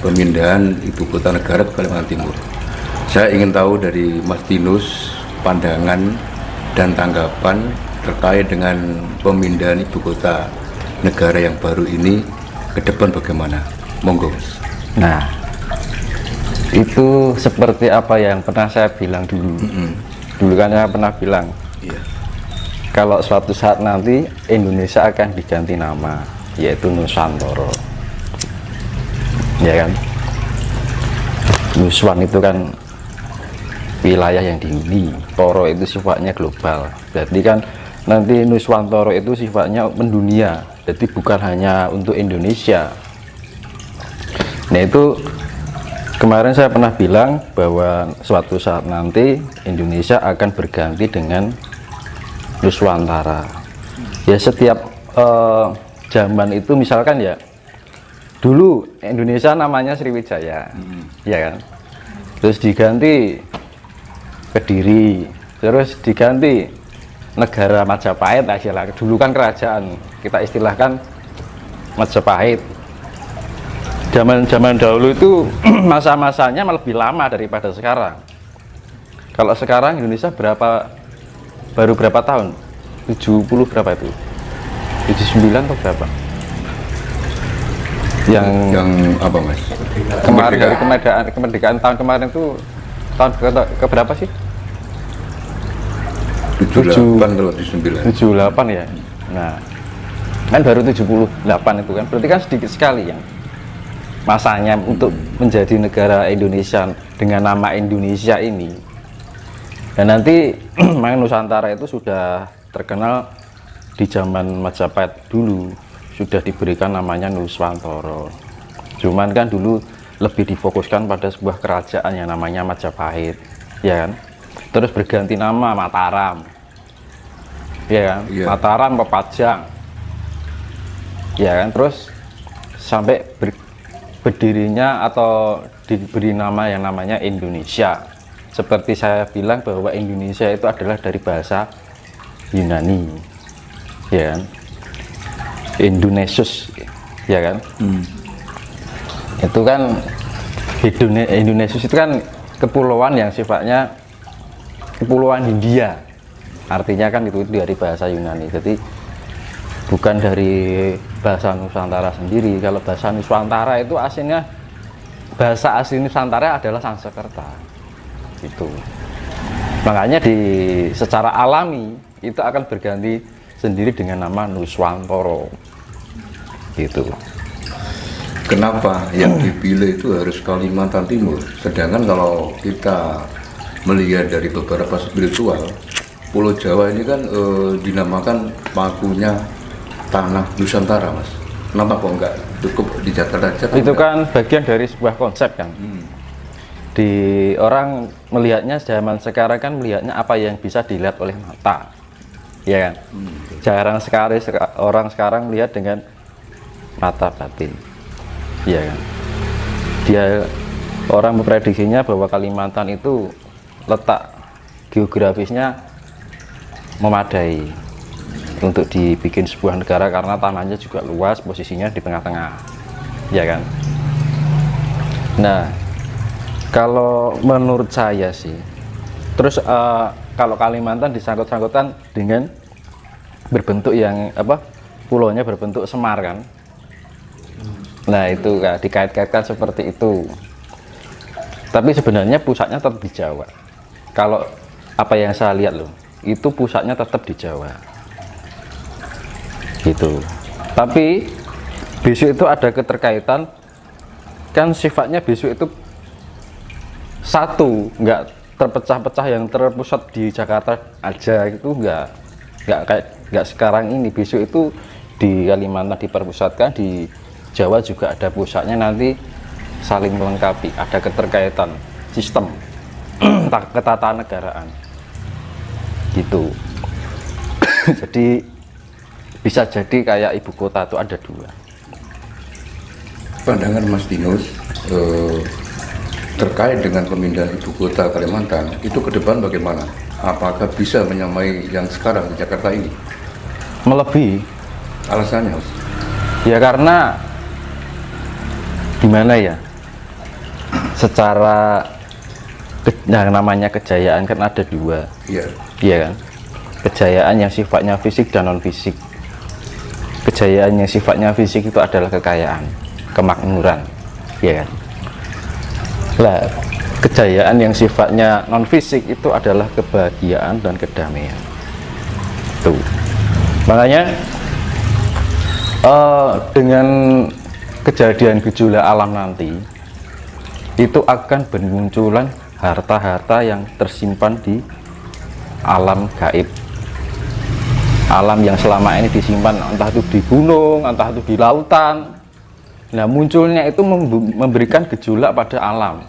Pemindahan ibu kota negara ke Kalimantan Timur. Saya ingin tahu dari Mas Tinus pandangan dan tanggapan terkait dengan pemindahan ibu kota negara yang baru ini ke depan bagaimana? Monggo. Nah, itu seperti apa yang pernah saya bilang dulu. Dulu kan saya pernah bilang, kalau suatu saat nanti Indonesia akan diganti nama, yaitu Nusantara. Ya kan, Nuswan itu kan wilayah yang dihuni, Toro itu sifatnya global. Berarti kan nanti Nuswantara itu sifatnya mendunia, jadi bukan hanya untuk Indonesia. Nah, itu kemarin saya pernah bilang bahwa suatu saat nanti Indonesia akan berganti dengan Nuswantara. Ya, setiap zaman itu misalkan ya, dulu Indonesia namanya Sriwijaya, ya kan, terus diganti Kediri, terus diganti negara Majapahit, dulu kan kerajaan, kita istilahkan Majapahit. Zaman dahulu itu masa-masanya lebih lama daripada sekarang. Kalau sekarang Indonesia baru berapa tahun? 70 berapa itu? 79 atau berapa? Yang apa, Mas? Kemarin dari kemerdekaan tahun kemarin itu tahun ke berapa sih? 78 kalau 79. 78 ya. Nah, kan baru 78 itu kan. Berarti kan sedikit sekali yang masanya untuk menjadi negara Indonesia dengan nama Indonesia ini. Dan nanti Nusantara itu sudah terkenal di zaman Majapahit dulu, sudah diberikan namanya Nuswantara. Cuman kan dulu lebih difokuskan pada sebuah kerajaan yang namanya Majapahit, ya kan. Terus berganti nama Mataram, ya kan. Mataram Pepajang, ya kan. Terus sampai berdirinya atau diberi nama yang namanya Indonesia. Seperti saya bilang bahwa Indonesia itu adalah dari bahasa Yunani, ya kan. Indonesius, ya kan. Itu kan Indonesius itu kan kepulauan yang sifatnya kepulauan Hindia, artinya kan itu dari bahasa Yunani, jadi bukan dari bahasa Nusantara sendiri. Kalau bahasa Nusantara itu aslinya, bahasa asli Nusantara adalah Sanskerta itu. Makanya secara alami itu akan berganti sendiri dengan nama Nuswantara gitu. Kenapa yang dipilih itu harus Kalimantan Timur? Sedangkan kalau kita melihat dari beberapa spiritual, Pulau Jawa ini kan dinamakan pakunya tanah Nusantara, Mas. Kenapa kok enggak cukup di Jakarta aja? Itu kan bagian dari sebuah konsep kan. Di orang melihatnya zaman sekarang kan melihatnya apa yang bisa dilihat oleh mata, ya kan. Jarang sekali orang sekarang melihat dengan mata batin, ya kan. Orang memprediksinya bahwa Kalimantan itu letak geografisnya memadai untuk dibikin sebuah negara karena tanahnya juga luas, posisinya di tengah-tengah, ya kan. Nah, kalau menurut saya sih, terus kalau Kalimantan disangkut-sangkutan dengan berbentuk yang pulaunya berbentuk semar kan. Nah, itu kan dikait-kaitkan seperti itu. Tapi sebenarnya pusatnya tetap di Jawa. Kalau apa yang saya lihat loh, itu pusatnya tetap di Jawa gitu. Tapi besok itu ada keterkaitan kan, sifatnya besok itu satu, nggak terpecah-pecah yang terpusat di Jakarta aja, itu nggak sekarang ini. Besok itu di Kalimantan diperpusatkan, di Jawa juga ada pusatnya, nanti saling melengkapi, ada keterkaitan sistem ketatanegaraan gitu. Jadi bisa jadi kayak ibu kota itu ada dua. Pandangan Mas Tinus terkait dengan pemindahan ibu kota Kalimantan itu ke depan bagaimana? apakah bisa menyamai yang sekarang di Jakarta ini? Melebihi. Alasannya, Mas? Ya karena gimana ya, secara yang namanya kejayaan kan ada dua. Iya. Iya kan, kejayaan yang sifatnya fisik dan non fisik. Kejayaan yang sifatnya fisik itu adalah kekayaan, kemakmuran, ya kan. Lah, kejayaan yang sifatnya non fisik itu adalah kebahagiaan dan kedamaian. Tuh, makanya dengan kejadian gejolak alam nanti itu akan bermunculan harta-harta yang tersimpan di alam gaib, alam yang selama ini disimpan entah itu di gunung, entah itu di lautan. Nah, munculnya itu memberikan gejolak pada alam,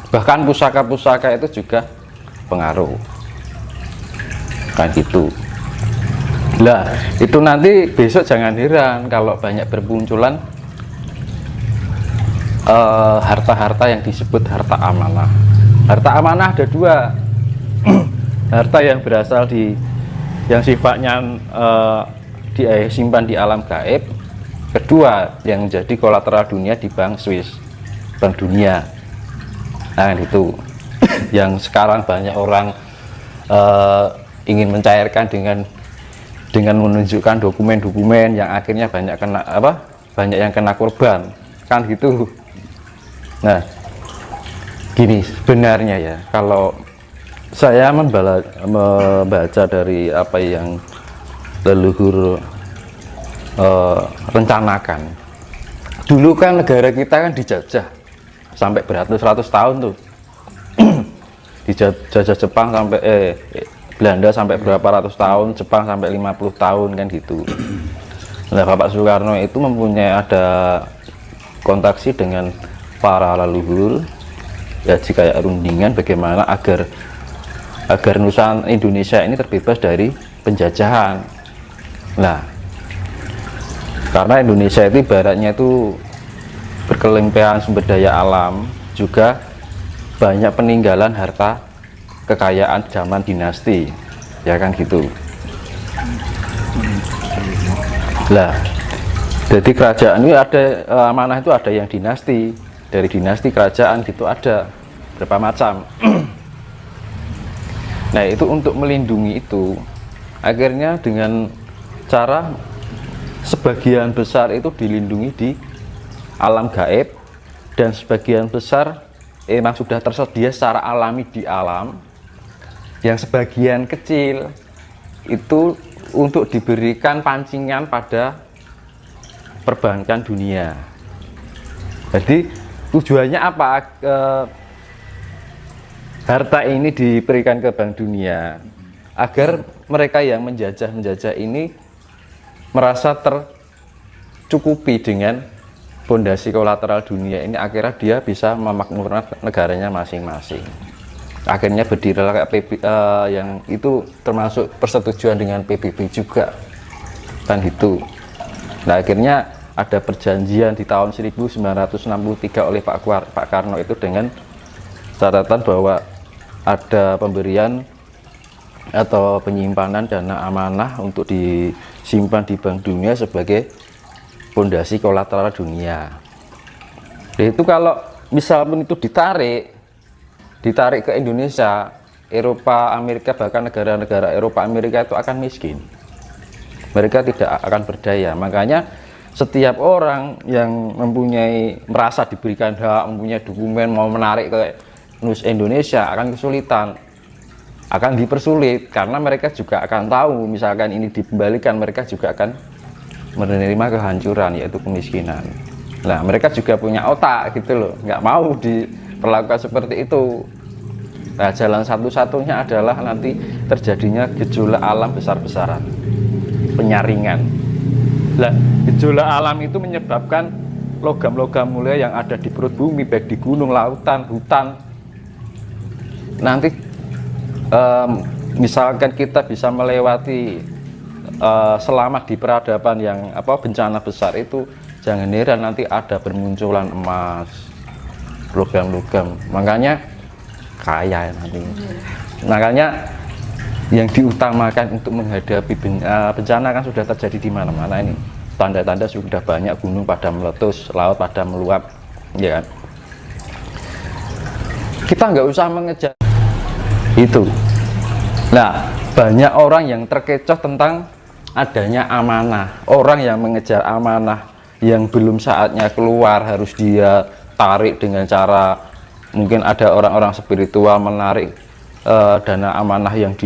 bahkan pusaka-pusaka itu juga pengaruh kan gitu. Lah, itu nanti besok jangan heran kalau banyak bermunculan harta-harta yang disebut harta amanah. Harta amanah ada dua. Harta yang berasal yang sifatnya disimpan di alam gaib. Kedua, yang jadi kolateral dunia di bank Swiss, bank dunia. Nah, itu yang sekarang banyak orang ingin mencairkan dengan menunjukkan dokumen-dokumen yang akhirnya banyak yang kena korban kan gitu. Nah, gini sebenarnya ya, kalau saya membaca dari apa yang leluhur rencanakan, dulu kan negara kita kan dijajah sampai beratus-ratus tahun tuh. Dijajah Jepang sampai Belanda sampai berapa ratus tahun, Jepang sampai 50 tahun kan gitu. Nah, Bapak Soekarno itu mempunyai ada kontaksi dengan para leluhur ya, kayak rundingan bagaimana agar Nusantara Indonesia ini terbebas dari penjajahan. Nah, karena Indonesia itu ibaratnya itu berkelimpahan sumber daya alam, juga banyak peninggalan harta kekayaan zaman dinasti, ya kan gitu. Lah, jadi kerajaan ini ada amanah itu ada yang dinasti, dari dinasti kerajaan gitu ada berapa macam. Nah, itu untuk melindungi itu, akhirnya dengan cara sebagian besar itu dilindungi di alam gaib, dan sebagian besar memang sudah tersedia secara alami di alam. Yang sebagian kecil itu untuk diberikan pancingan pada perbankan dunia. Jadi tujuannya apa? Harta ini diberikan ke bank dunia agar mereka yang menjajah ini merasa tercukupi dengan fondasi kolateral dunia ini, akhirnya dia bisa memakmurkan negaranya masing-masing. Akhirnya berdirilah kayak yang itu termasuk persetujuan dengan PBB juga kan gitu. Nah, akhirnya ada perjanjian di tahun 1963 oleh Pak Karno itu dengan catatan bahwa ada pemberian atau penyimpanan dana amanah untuk disimpan di Bank Dunia sebagai fondasi kolateral dunia. Jadi itu kalau misalnya itu ditarik ke Indonesia, Eropa, Amerika, bahkan negara-negara Eropa, Amerika itu akan miskin. Mereka tidak akan berdaya. Makanya setiap orang yang merasa diberikan hak, mempunyai dokumen, mau menarik ke Indonesia akan kesulitan, akan dipersulit, karena mereka juga akan tahu misalkan ini dikembalikan, mereka juga akan menerima kehancuran, yaitu kemiskinan. Nah, mereka juga punya otak gitu loh, nggak mau diperlakukan seperti itu. Nah, jalan satu-satunya adalah nanti terjadinya gejolak alam besar-besaran, penyaringan. Nah, gejolak alam itu menyebabkan logam-logam mulia yang ada di perut bumi, baik di gunung, lautan, hutan. Nanti misalkan kita bisa melewati selamat di peradaban yang bencana besar itu, jangan heran nanti ada bermunculan emas, logam-logam. Makanya kaya nanti. Makanya yang diutamakan untuk menghadapi bencana kan sudah terjadi di mana-mana ini. Tanda-tanda sudah banyak, gunung pada meletus, laut pada meluap, ya kan. Kita nggak usah mengejar itu. Nah, banyak orang yang terkecoh tentang adanya amanah. Orang yang mengejar amanah yang belum saatnya keluar harus dia tarik dengan cara, mungkin ada orang-orang spiritual menarik dana amanah yang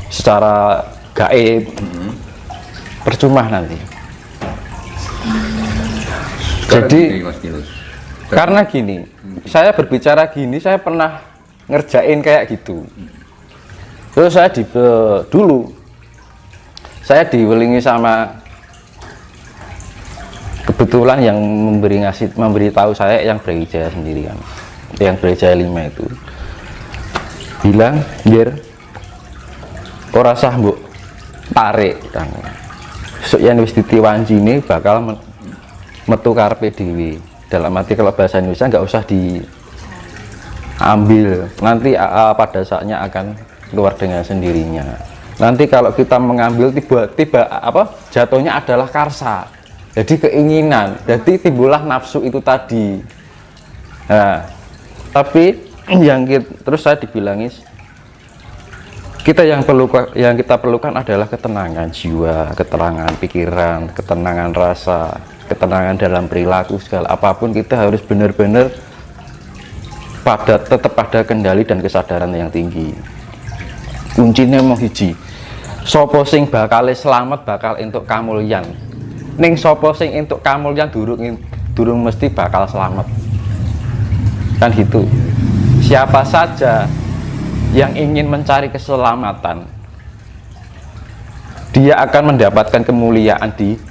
secara gaib. Percuma nanti. Jadi gini, Mas Dinos. karena gini, saya berbicara gini, saya pernah ngerjain kayak gitu. Terus saya dulu saya diwelingi sama, kebetulan yang memberitahu saya yang Brawijaya sendiri kan, yang Brawijaya 5 itu bilang, "Ger, ora sah mbok tarik kan. Sok yen wis ditiwancine bakal metu karepe dhewe." Dalam arti kalau bahasa Indonesia nggak usah diambil, nanti pada saatnya akan keluar dengan sendirinya. Nanti kalau kita mengambil tiba-tiba jatuhnya adalah karsa, jadi keinginan, jadi timbullah nafsu itu tadi. Nah, tapi terus saya dibilangi, kita yang kita perlukan adalah ketenangan jiwa, ketenangan pikiran, ketenangan rasa, ketenangan dalam perilaku, segala apapun kita harus benar-benar tetap pada kendali dan kesadaran yang tinggi. Kuncinya mau hiji, sopo sing bakal selamat bakal entuk kamulyan, ning sopo sing entuk kamulyan durung mesti bakal selamat, kan gitu. Siapa saja yang ingin mencari keselamatan, dia akan mendapatkan kemuliaan di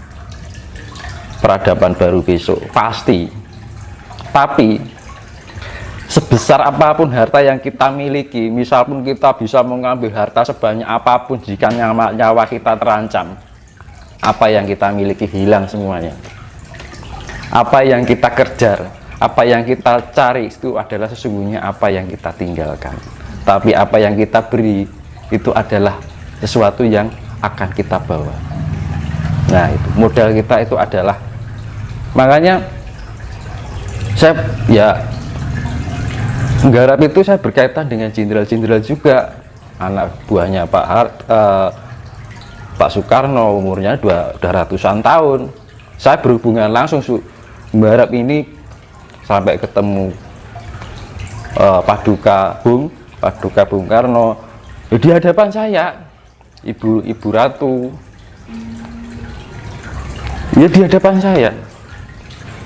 peradaban baru besok, pasti. Tapi sebesar apapun harta yang kita miliki, misal pun kita bisa mengambil harta sebanyak apapun, jika nyawa kita terancam, apa yang kita miliki hilang semuanya. Apa yang kita kejar, apa yang kita cari itu adalah sesungguhnya apa yang kita tinggalkan. Tapi apa yang kita beri itu adalah sesuatu yang akan kita bawa. Nah, itu modal kita itu adalah, makanya saya menggarap itu, saya berkaitan dengan jenderal-jenderal juga, anak buahnya Pak Soekarno, umurnya udah ratusan tahun. Saya berhubungan langsung menggarap ini sampai ketemu Paduka Bung Karno di hadapan saya, Ibu Ratu, ya di hadapan saya.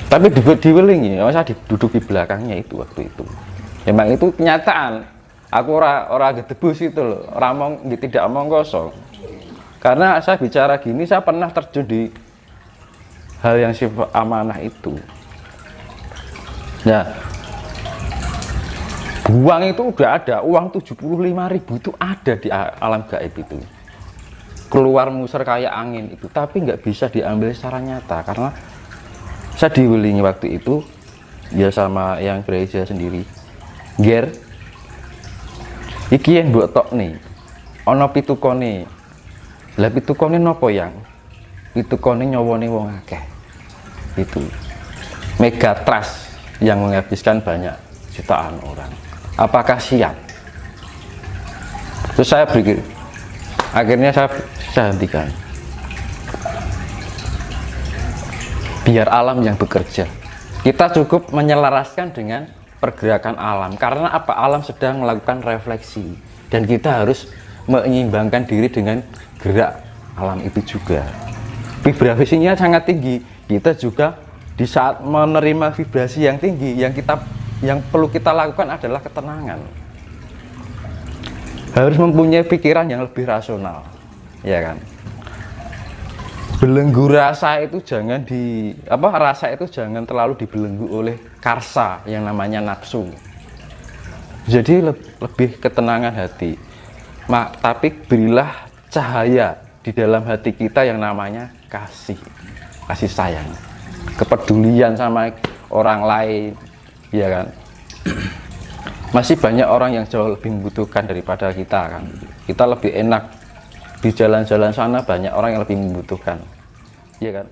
Tapi diwelingi, saya duduk di belakangnya itu waktu itu. Memang itu kenyataan. Aku ora gedebus itu loh, tidak omong kosong. Karena saya bicara gini, saya pernah terjun di hal yang sifat amanah itu. Nah, uang itu udah ada, uang 75.000 itu ada di alam gaib itu. Keluar muser kayak angin itu, tapi nggak bisa diambil secara nyata karena saya diwelingi waktu itu ya sama yang Brawijaya sendiri. Ger, iki yang buat tok nih, ono pitukone. Lah pitukone nopo yang? Pitukone nyawane wong akeh. Itu Megatrust yang menghabiskan banyak jutaan orang. Apakah siap? Terus saya pikir, akhirnya saya hentikan. Biar alam yang bekerja. Kita cukup menyelaraskan dengan pergerakan alam, karena apa? Alam sedang melakukan refleksi dan kita harus menyeimbangkan diri dengan gerak alam itu juga. Vibrasinya sangat tinggi. Kita juga di saat menerima vibrasi yang tinggi, yang perlu kita lakukan adalah ketenangan. Harus mempunyai pikiran yang lebih rasional, ya kan? Belenggu rasa itu jangan rasa itu jangan terlalu dibelenggu oleh karsa yang namanya nafsu. Jadi lebih ketenangan hati. Tapi berilah cahaya di dalam hati kita yang namanya kasih sayang, kepedulian sama orang lain, ya kan? Masih banyak orang yang jauh lebih membutuhkan daripada kita kan. kita lebih enak di jalan-jalan sana, banyak orang yang lebih membutuhkan, iya kan?